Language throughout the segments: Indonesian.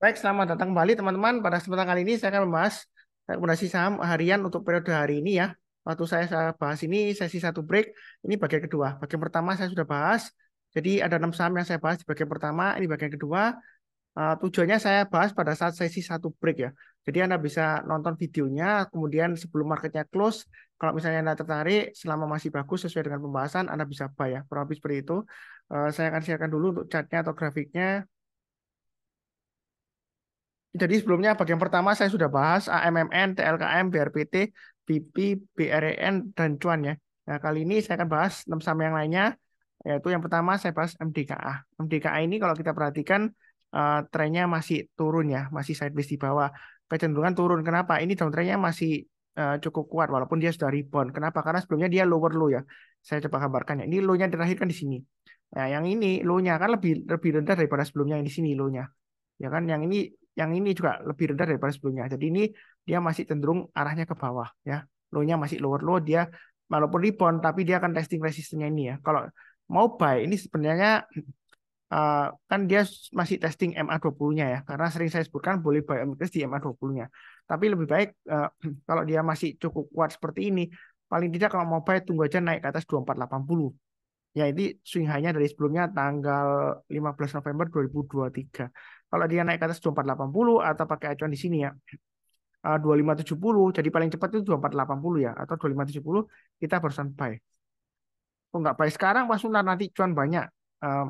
Baik, selamat datang kembali teman-teman. Pada kesempatan kali ini saya akan membahas rekomendasi saham harian untuk periode hari ini ya. Waktu saya bahas ini sesi satu break, ini bagian kedua. Bagian pertama saya sudah bahas, jadi ada 6 saham yang saya bahas di bagian pertama, ini bagian kedua. Tujuannya saya bahas pada saat sesi satu break ya. Jadi Anda bisa nonton videonya, kemudian sebelum marketnya close, kalau misalnya Anda tertarik, selama masih bagus sesuai dengan pembahasan, Anda bisa buy ya. Kurang lebih seperti itu. Saya akan siapkan dulu untuk chartnya atau grafiknya. Jadi sebelumnya bagian pertama saya sudah bahas AMMN, TLKM, BRPT, BP, BREN, dan Cuan ya. Nah, kali ini saya akan bahas 6 saham yang lainnya, yaitu yang pertama saya bahas MDKA. MDKA ini kalau kita perhatikan trennya masih turun ya, masih sideways di bawah. Kecenderungan turun. Kenapa? Ini downtrendnya masih cukup kuat walaupun dia sudah rebound. Kenapa? Karena sebelumnya dia lower low ya. Saya coba gambarkan ya. Ini low-nya dilahirkan di sini. Nah, yang ini low-nya kan lebih lebih rendah daripada sebelumnya yang di sini low-nya. Ya kan yang ini juga lebih rendah daripada sebelumnya. Jadi ini dia masih cenderung arahnya ke bawah ya. Low-nya masih lower low, dia walaupun rebound tapi dia akan testing resistennya ini ya. Kalau mau buy ini sebenarnya kan dia masih testing MA20-nya ya. Karena sering saya sebutkan boleh buy MACD di MA20-nya. Tapi lebih baik kalau dia masih cukup kuat seperti ini, paling tidak kalau mau buy tunggu aja naik ke atas 2480. Ya, ini swing high-nya dari sebelumnya tanggal 15 November 2023. Kalau dia naik ke atas 2480 atau pakai acuan di sini ya, 2570, jadi paling cepat itu 2480 ya, atau 2570 kita barusan buy. Kok nggak buy sekarang, Pak Sunar, nanti cuan banyak. Eh,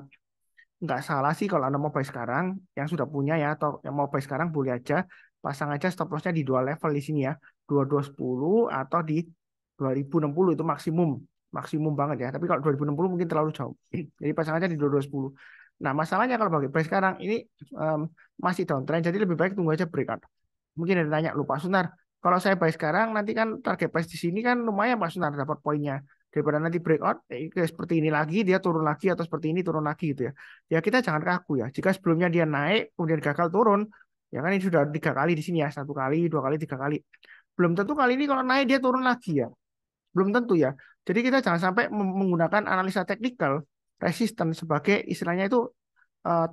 nggak salah sih kalau Anda mau buy sekarang, yang sudah punya ya, atau yang mau buy sekarang boleh aja, pasang aja stop loss-nya di dua level di sini ya, 2210 atau di 2060 itu maksimum, maksimum banget ya. Tapi kalau 2060 mungkin terlalu jauh. Jadi pasang aja di 2210. Nah, masalahnya kalau pakai buy sekarang ini em, masih downtrend, jadi lebih baik tunggu aja breakout. Mungkin ada yang tanya, lupa Sunar, kalau saya buy sekarang nanti kan target price di sini kan lumayan Pak Sunar dapat poinnya. Daripada nanti breakout kayak seperti ini lagi, dia turun lagi atau seperti ini turun lagi gitu ya. Ya kita jangan kaku ya. Jika sebelumnya dia naik kemudian gagal turun, ya kan ini sudah 3 kali di sini ya, 1 kali, 2 kali, 3 kali. Belum tentu kali ini kalau naik dia turun lagi ya. Belum tentu ya. Jadi kita jangan sampai menggunakan analisa teknikal resisten sebagai istilahnya itu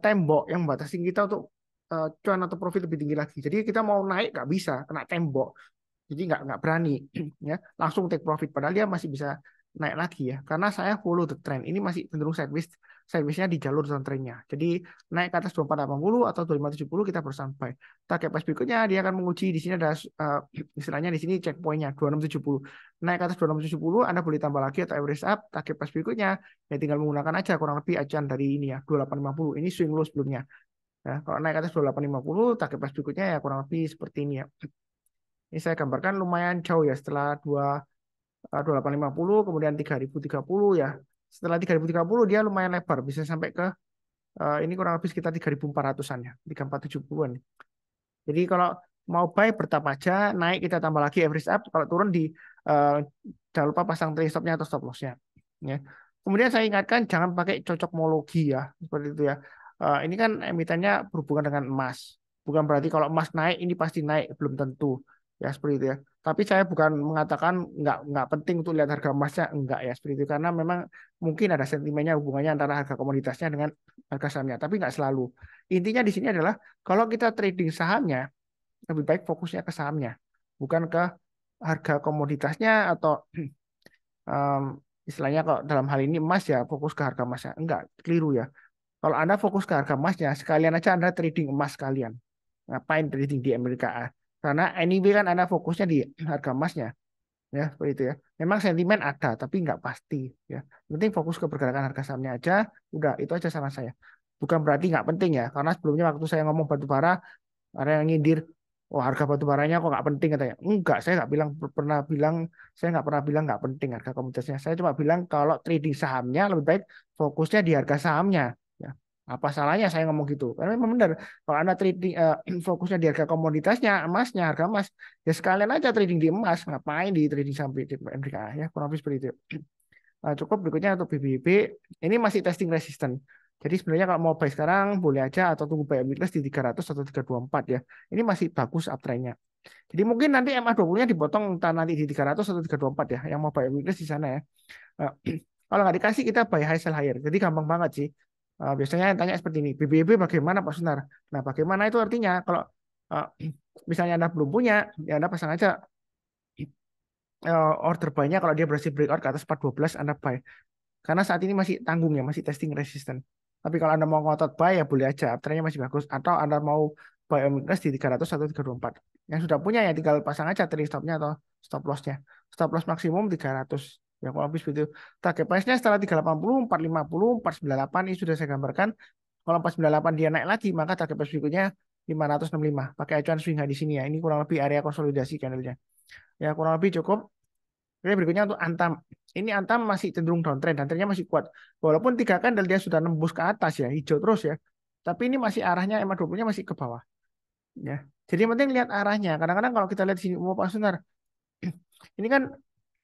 tembok yang membatasi kita untuk cuan atau profit lebih tinggi lagi. Jadi kita mau naik nggak bisa, kena tembok. Jadi nggak berani ya langsung take profit. Padahal dia masih bisa naik lagi ya. Karena saya follow the trend. Ini masih cenderung sideways, sideways-nya di jalur downtrendnya. Jadi naik ke atas 2480 atau 2570 kita baru sampai. Target price berikutnya dia akan menguji di sini ada istilahnya di sini checkpointnya 2670. Naik ke atas 2670 Anda boleh tambah lagi atau average up. Target price berikutnya ya tinggal menggunakan aja kurang lebih acuan dari ini ya 2850. Ini swing low sebelumnya. Ya, kalau naik ke atas 2850 target price berikutnya ya kurang lebih seperti ini ya. Ini saya gambarkan lumayan jauh ya setelah 2850 kemudian 3030 ya. Setelah 3030 dia lumayan lebar bisa sampai ke ini kurang lebih sekitar 3400-an ya, 3470-an. Jadi kalau mau buy bertap aja, naik kita tambah lagi average up, kalau turun di uh, jangan lupa pasang trade stop-nya atau stop loss-nya ya. Kemudian saya ingatkan jangan pakai cocokmologi ya, seperti itu ya. Ini kan emitennya berhubungan dengan emas. Bukan berarti kalau emas naik ini pasti naik, belum tentu ya seperti itu ya. Tapi saya bukan mengatakan nggak penting untuk lihat harga emasnya, enggak ya seperti itu karena memang mungkin ada sentimennya hubungannya antara harga komoditasnya dengan harga sahamnya, tapi nggak selalu. Intinya di sini adalah kalau kita trading sahamnya lebih baik fokusnya ke sahamnya, bukan ke harga komoditasnya atau em, istilahnya kalau dalam hal ini emas ya fokus ke harga emasnya. Enggak, keliru ya. Kalau Anda fokus ke harga emasnya, sekalian aja Anda trading emas sekalian. Ngapain trading di Amerika? Karena anyway kan Anda fokusnya di harga emasnya. Ya, seperti itu ya. Memang sentimen ada, tapi nggak pasti. Ya, yang penting fokus ke pergerakan harga sahamnya aja. Udah, itu aja saran saya. Bukan berarti nggak penting ya. Karena sebelumnya waktu saya ngomong batu bara, ada yang nyindir, oh harga batu baranya kok nggak penting katanya. Enggak, saya nggak bilang pernah bilang, saya nggak pernah bilang nggak penting harga komoditasnya. Saya cuma bilang kalau trading sahamnya lebih baik fokusnya di harga sahamnya. Ya. Apa salahnya saya ngomong gitu? Karena memang benar. Kalau Anda trading fokusnya di harga komoditasnya, emasnya, harga emas, ya sekalian aja trading di emas. Ngapain di trading saham di MDK ya? Kurang lebih seperti itu. Cukup berikutnya untuk BBB. Ini masih testing resisten. Jadi sebenarnya kalau mau buy sekarang boleh aja atau tunggu buy weakness di 300 atau 324 ya. Ini masih bagus uptrendnya. Jadi mungkin nanti MA20-nya dipotong entah nanti di 300 atau 324 ya. Yang mau buy weakness di sana ya. Eh, Kalau nggak dikasih kita buy high sell higher. Jadi gampang banget sih. Biasanya yang tanya seperti ini, BBB bagaimana Pak Sunar? Nah, bagaimana itu artinya kalau uh, misalnya Anda belum punya, ya Anda pasang aja order buy-nya kalau dia berhasil breakout ke atas 412 Anda buy. Karena saat ini masih tanggung ya, masih testing resisten. Tapi kalau Anda mau ngotot buy ya boleh aja, uptrend-nya masih bagus. Atau Anda mau buy weakness di 300 atau 324. Yang sudah punya ya tinggal pasang aja trailing stop-nya atau stop loss-nya. Stop loss maksimum 300. Ya kalau habis itu. Target price-nya setelah 380, 450, 498 ini sudah saya gambarkan. Kalau 498 dia naik lagi, maka target price berikutnya 565. Pakai acuan swing high di sini ya. Ini kurang lebih area konsolidasi candlenya. Ya kurang lebih cukup. Oke, berikutnya untuk Antam. Ini Antam masih cenderung downtrend, downtrendnya masih kuat. Walaupun tiga candle dia sudah nembus ke atas ya, hijau terus ya. Tapi ini masih arahnya EMA 20-nya masih ke bawah. Ya. Jadi yang penting lihat arahnya. Kadang-kadang kalau kita lihat di sini, Pak Sunar, ini kan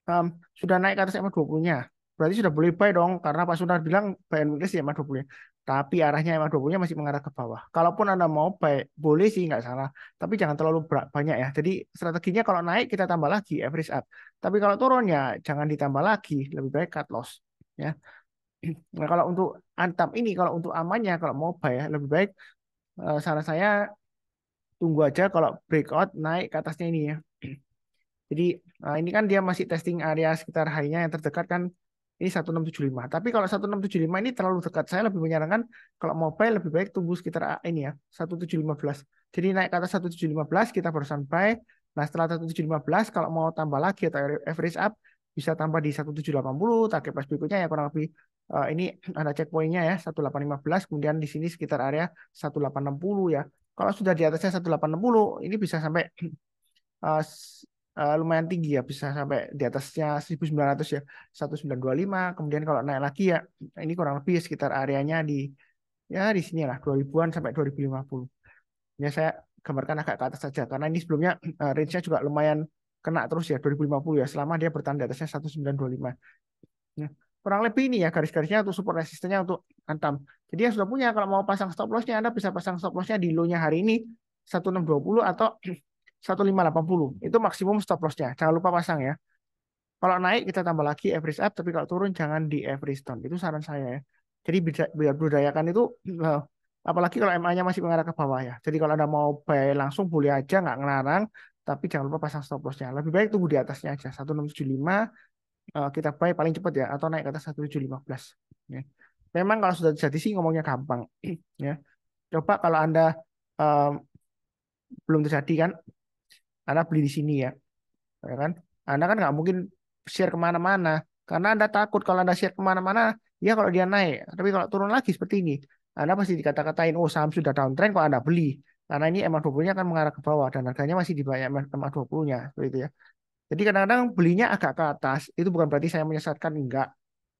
um, sudah naik ke atas EMA 20-nya. Berarti sudah boleh buy dong, karena Pak Sunar bilang buy and weakness di EMA 20-nya. Tapi arahnya EMA 20-nya masih mengarah ke bawah. Kalaupun Anda mau buy, boleh sih, nggak salah. Tapi jangan terlalu banyak ya. Jadi strateginya kalau naik kita tambah lagi, average up. Tapi kalau turun ya jangan ditambah lagi, lebih baik cut loss. Ya. Nah kalau untuk Antam ini, kalau untuk amannya, kalau mau buy ya, lebih baik saran saya tunggu aja kalau breakout naik ke atasnya ini ya. Jadi ini kan dia masih testing area sekitar high-nya yang terdekat kan ini 1675. Tapi kalau 1675 ini terlalu dekat. Saya lebih menyarankan kalau mobile lebih baik tunggu sekitar ini ya 1715. Jadi naik ke atas 1715 kita barusan buy. Nah setelah 1715 kalau mau tambah lagi atau average up bisa tambah di 1780. Target price berikutnya ya kurang lebih ini ada checkpointnya ya 1815. Kemudian di sini sekitar area 1860 ya. Kalau sudah di atasnya 1860 ini bisa sampai eh, lumayan tinggi ya, bisa sampai di atasnya 1900 ya, 1925. Kemudian kalau naik lagi ya ini kurang lebih sekitar areanya di ya di sini lah 2000-an sampai 2050. Ya saya gambarkan agak ke atas saja karena ini sebelumnya range-nya juga lumayan kena terus ya 2050 ya selama dia bertahan di atasnya 1925. Ya. Kurang lebih ini ya garis-garisnya untuk support resistennya untuk Antam. Jadi yang sudah punya kalau mau pasang stop loss-nya Anda bisa pasang stop loss-nya di low-nya hari ini 1620 atau 1580. Itu maksimum stop loss-nya. Jangan lupa pasang ya. Kalau naik kita tambah lagi average up, tapi kalau turun jangan di average down. Itu saran saya ya. Jadi biar budayakan itu eh, apalagi kalau MA-nya masih mengarah ke bawah ya. Jadi kalau Anda mau buy langsung boleh aja nggak ngelarang, tapi jangan lupa pasang stop loss-nya. Lebih baik tunggu di atasnya aja 1675 kita buy paling cepat ya atau naik ke atas 1715 ya. Memang kalau sudah jadi sih ngomongnya gampang ya. Coba kalau Anda eh, belum terjadi kan, Anda beli di sini ya kan? Anda kan nggak mungkin share kemana-mana karena Anda takut kalau Anda share kemana-mana, ya kalau dia naik, tapi kalau turun lagi seperti ini, Anda pasti dikata-katain, oh saham sudah downtrend kok Anda beli, karena ini MA 20-nya kan mengarah ke bawah dan harganya masih di bawah MA 20-nya, seperti itu ya. Jadi kadang-kadang belinya agak ke atas, itu bukan berarti saya menyesatkan, enggak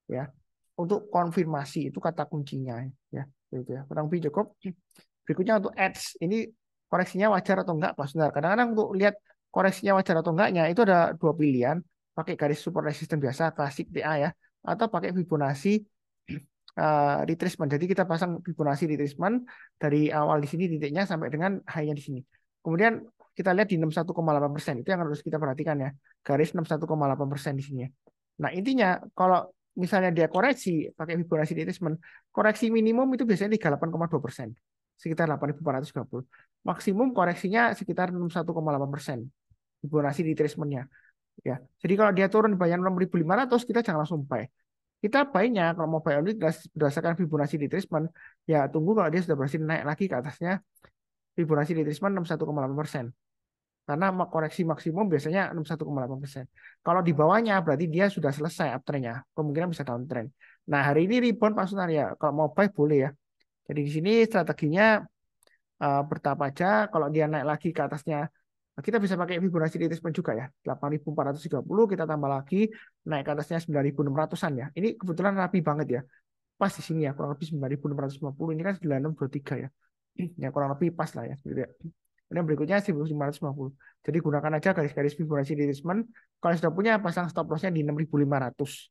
ya. Untuk konfirmasi itu kata kuncinya ya, seperti itu ya. Kurang lebih cukup. Berikutnya untuk ads, ini koreksinya wajar atau enggak, Pak Sundar. Kadang-kadang untuk lihat koreksinya wajar atau enggaknya itu ada dua pilihan, pakai garis support resistance biasa klasik TA ya, atau pakai Fibonacci retracement. Jadi kita pasang Fibonacci retracement dari awal di sini titiknya sampai dengan high-nya di sini. Kemudian kita lihat di 61,8%, itu yang harus kita perhatikan ya, garis 61,8% di sini ya. Nah intinya kalau misalnya dia koreksi pakai Fibonacci retracement, koreksi minimum itu biasanya di 8,2%, sekitar 8.430. Maksimum koreksinya sekitar 61,8%. Fibonacci retracement-nya. Ya. Jadi kalau dia turun di banyak 6.500, kita jangan langsung buy. Kita buy-nya kalau mau buy only berdasarkan Fibonacci retracement, ya tunggu kalau dia sudah berhasil naik lagi ke atasnya Fibonacci retracement 61,8%. Karena koreksi maksimum biasanya 61,8%. Kalau di bawahnya berarti dia sudah selesai uptrend-nya. Kemungkinan bisa downtrend. Nah, hari ini rebound Pak Sunar ya. Kalau mau buy boleh ya. Jadi di sini strateginya bertahap aja. Kalau dia naik lagi ke atasnya, kita bisa pakai Fibonacci retracement juga ya. 8.430 kita tambah lagi naik ke atasnya 9.600-an ya. Ini kebetulan rapi banget ya. Pas di sini ya, kurang lebih 9.650. Ini kan 9623 ya. Ya kurang lebih pas lah ya. Gitu ya. Kemudian berikutnya 1.550. Jadi gunakan aja garis-garis Fibonacci retracement. Kalau sudah punya pasang stop loss-nya di 6.500.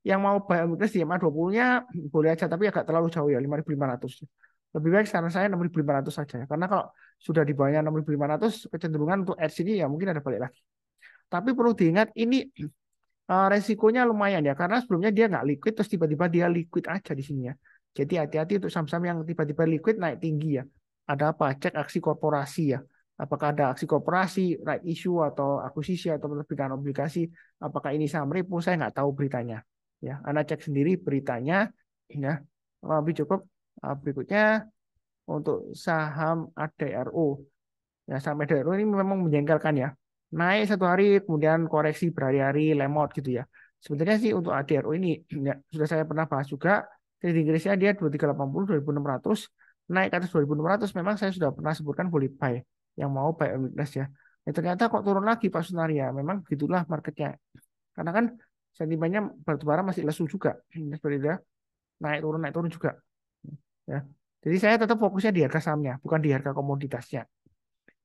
Yang mau buy weakness di MA 20-nya boleh aja tapi agak terlalu jauh ya 5.500. Lebih baik saran saya 6.500 saja ya. Karena kalau sudah di bawahnya 6.500 kecenderungan untuk edge ini ya mungkin ada balik lagi. Tapi perlu diingat ini resikonya lumayan ya karena sebelumnya dia nggak liquid terus tiba-tiba dia liquid aja di sini ya. Jadi hati-hati untuk saham-saham yang tiba-tiba liquid naik tinggi ya. Ada apa? Cek aksi korporasi ya. Apakah ada aksi korporasi, right issue atau akuisisi atau penerbitan obligasi? Apakah ini saham repo? Saya nggak tahu beritanya. Ya, Anda cek sendiri beritanya. Ya, lebih cukup. Berikutnya untuk saham ADRO. Ya, saham ADRO ini memang menjengkelkan ya. Naik satu hari, kemudian koreksi berhari-hari, lemot gitu ya. Sebenarnya sih untuk ADRO ini, ya, sudah saya pernah bahas juga, trading range-nya dia 2380, 2600, naik ke atas 2600, memang saya sudah pernah sebutkan boleh buy, yang mau buy on weakness ya. Ternyata kok turun lagi Pak Sunaria, memang begitulah marketnya. Karena kan sentimennya batubara masih lesu juga, seperti itu ya. Naik turun juga. Ya. Jadi saya tetap fokusnya di harga sahamnya, bukan di harga komoditasnya.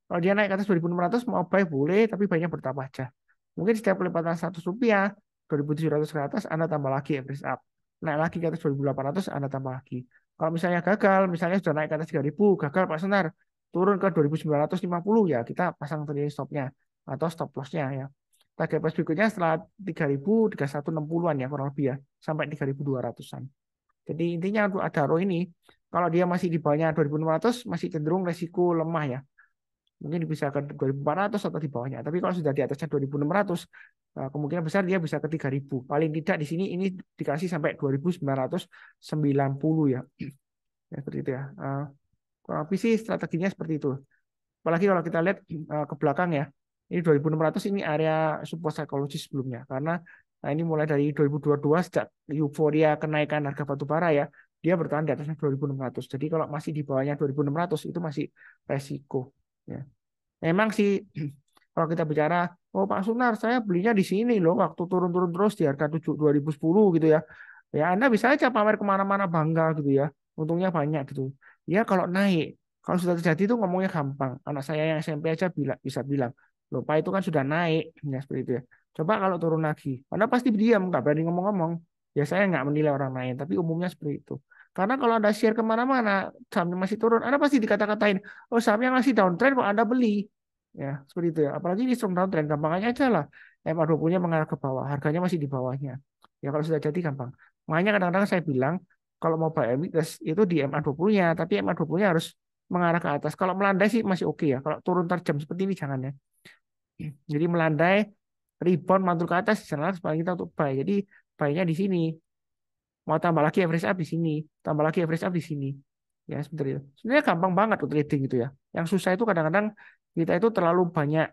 Kalau dia naik ke atas 2600 mau buy boleh, tapi banyak bertambah aja. Mungkin setiap pelipatan 100 rupiah, 2700 ke atas, Anda tambah lagi average up. Naik lagi ke atas 2800, Anda tambah lagi. Kalau misalnya gagal, misalnya sudah naik ke atas 3000, gagal Pak Senar, turun ke 2950, ya kita pasang trading stopnya atau stop lossnya ya. Target price berikutnya setelah 3000, 3160-an ya kurang lebih ya, sampai 3200-an. Jadi intinya untuk Adaro ini, kalau dia masih di bawahnya 2600, masih cenderung resiko lemah ya. Mungkin bisa ke 2400 atau di bawahnya. Tapi kalau sudah di atasnya 2600, kemungkinan besar dia bisa ke 3000. Paling tidak di sini ini dikasih sampai 2990 ya. Ya seperti itu ya. Kurang lebih sih strateginya seperti itu. Apalagi kalau kita lihat ke belakang ya. Ini 2600 ini area support psikologis sebelumnya. Karena ini mulai dari 2022 sejak euforia kenaikan harga batu bara ya. Dia bertahan di atasnya 2600. Jadi kalau masih di bawahnya 2600 itu masih resiko. Ya. Memang sih kalau kita bicara, oh Pak Sunar, saya belinya di sini loh, waktu turun-turun terus di harga 2010 gitu ya. Ya Anda bisa aja pamer kemana-mana bangga gitu ya. Untungnya banyak gitu. Ya kalau naik, kalau sudah terjadi itu ngomongnya gampang. Anak saya yang SMP aja bisa bilang, loh Pak itu kan sudah naik, ya seperti itu ya. Coba kalau turun lagi, Anda pasti diam, nggak berani ngomong-ngomong. Ya saya nggak menilai orang lain, tapi umumnya seperti itu. Karena kalau Anda share kemana-mana, sahamnya masih turun, Anda pasti dikata-katain, oh sahamnya masih downtrend kok Anda beli. Ya, seperti itu ya. Apalagi di strong downtrend, gampangnya aja lah. MA20-nya mengarah ke bawah, harganya masih di bawahnya. Ya kalau sudah jadi gampang. Makanya kadang-kadang saya bilang, kalau mau buy MX itu di MA20-nya, tapi MA20-nya harus mengarah ke atas. Kalau melandai sih masih oke ya. Kalau turun tajam seperti ini jangan ya. Jadi melandai, rebound, mantul ke atas, di sana paling kita untuk buy. Jadi buy-nya di sini. Mau tambah lagi average up di sini, tambah lagi average up di sini. Ya, seperti itu. Sebenarnya gampang banget tuh trading gitu ya. Yang susah itu kadang-kadang kita itu terlalu banyak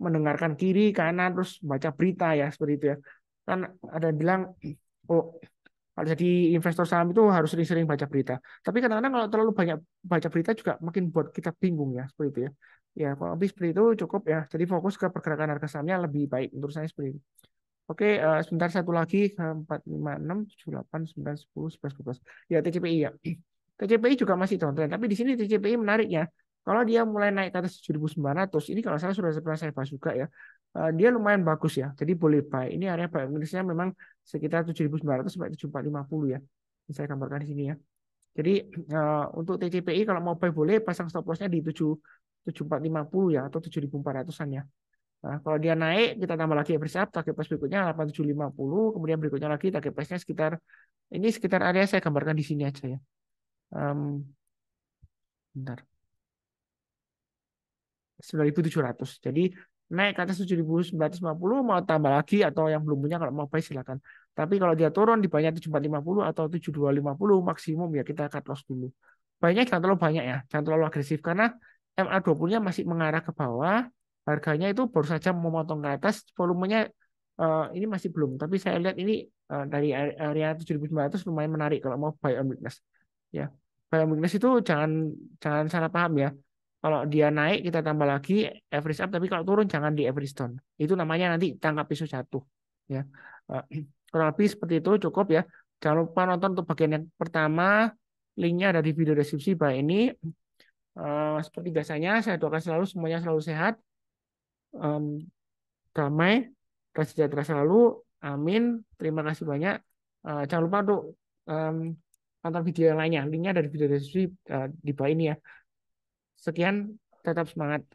mendengarkan kiri, kanan, terus baca berita ya, seperti itu ya. Kan ada yang bilang, oh kalau jadi investor saham itu harus sering-sering baca berita. Tapi kadang-kadang kalau terlalu banyak baca berita juga makin buat kita bingung ya, seperti itu ya. Ya, kalau lebih seperti itu cukup ya. Jadi fokus ke pergerakan harga sahamnya lebih baik menurut saya seperti itu. Oke, sebentar satu lagi 4, 5, 6, 7, 8, 9, 10, 11, 12. Ya TCPI ya. TCPI juga masih downtrend, tapi di sini TCPI menariknya. Kalau dia mulai naik ke atas 7.900, ini kalau saya sudah pernah saya bahas juga ya. Dia lumayan bagus ya. Jadi boleh buy. Ini area buy minusnya memang sekitar 7.900 sampai 7.450 ya. Ini saya gambarkan di sini ya. Jadi untuk TCPI kalau mau buy boleh pasang stop lossnya di 7.450 ya atau 7.400-an ya. Nah, kalau dia naik, kita tambah lagi average up, target price berikutnya 8.750, kemudian berikutnya lagi target price-nya sekitar, ini sekitar area saya gambarkan di sini aja ya. Bentar. 9.700. Jadi naik ke atas 7.950 mau tambah lagi atau yang belum punya kalau mau buy silakan. Tapi kalau dia turun di banyak 7.450 atau 7.250 maksimum ya kita cut loss dulu. Banyak jangan terlalu banyak ya, jangan terlalu agresif karena MA20-nya masih mengarah ke bawah. Harganya itu baru saja memotong ke atas, volumenya ini masih belum. Tapi saya lihat ini dari area 7.900 lumayan menarik kalau mau buy on weakness. Ya, buy on weakness itu jangan jangan salah paham ya. Kalau dia naik kita tambah lagi average up, tapi kalau turun jangan di average down. Itu namanya nanti tangkap pisau jatuh. Ya, kurang lebih seperti itu cukup ya. Jangan lupa nonton untuk bagian yang pertama. Linknya ada di video deskripsi. Bah ini seperti biasanya saya doakan selalu semuanya selalu sehat, damai, dan sejahtera selalu. Amin. Terima kasih banyak. Jangan lupa untuk nonton video yang lainnya. Linknya ada di video deskripsi di bawah ini ya. Sekian, tetap semangat.